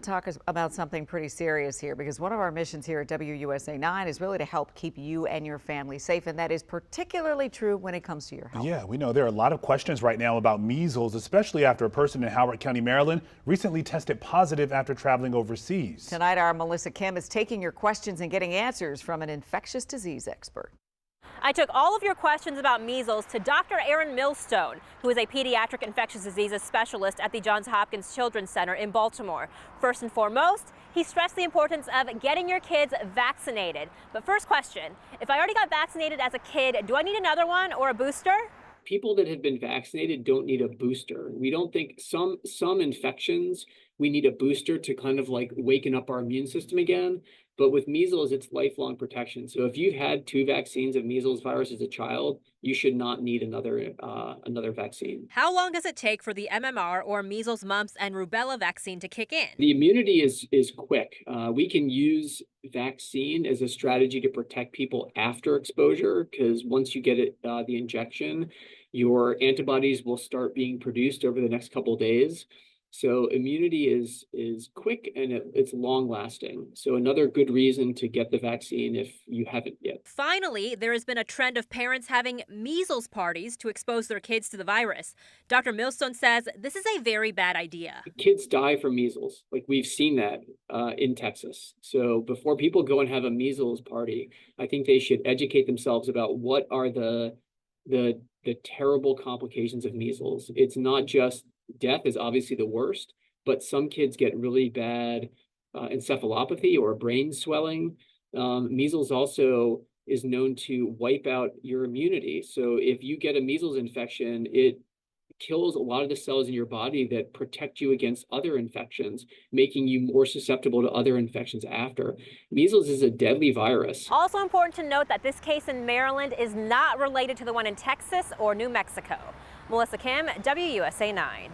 Talk about something pretty serious here because one of our missions here at WUSA 9 is really to help keep you and your family safe, and that is particularly true when it comes to your health. Yeah, we know there are a lot of questions right now about measles, especially after a person in Howard County, Maryland, recently tested positive after traveling overseas. Tonight, our Melissa Kim is taking your questions and getting answers from an infectious disease expert. I took all of your questions about measles to Dr. Aaron Millstone, who is a pediatric infectious diseases specialist at the Johns Hopkins Children's Center in Baltimore. First and foremost, he stressed the importance of getting your kids vaccinated. But first question, if I already got vaccinated as a kid, do I need another one or a booster? People that have been vaccinated don't need a booster. We don't think some infections, we need a booster to kind of like waken up our immune system again. But with measles, it's lifelong protection. So if you've had 2 vaccines of measles virus as a child, you should not need another vaccine. How long does it take for the MMR or measles, mumps, and rubella vaccine to kick in? The immunity is quick. We can use vaccine as a strategy to protect people after exposure, because once you get the injection, your antibodies will start being produced over the next couple of days. So immunity is quick and it's long lasting. So another good reason to get the vaccine if you haven't yet. Finally, there has been a trend of parents having measles parties to expose their kids to the virus. Dr. Millstone says this is a very bad idea. Kids die from measles. Like we've seen that in Texas. So before people go and have a measles party, I think they should educate themselves about what are the terrible complications of measles. It's not just death is obviously the worst, but some kids get really bad encephalopathy or brain swelling. Measles also is known to wipe out your immunity. So if you get a measles infection, it kills a lot of the cells in your body that protect you against other infections, making you more susceptible to other infections after. Measles is a deadly virus. Also important to note that this case in Maryland is not related to the one in Texas or New Mexico. Melissa Kim, WUSA 9.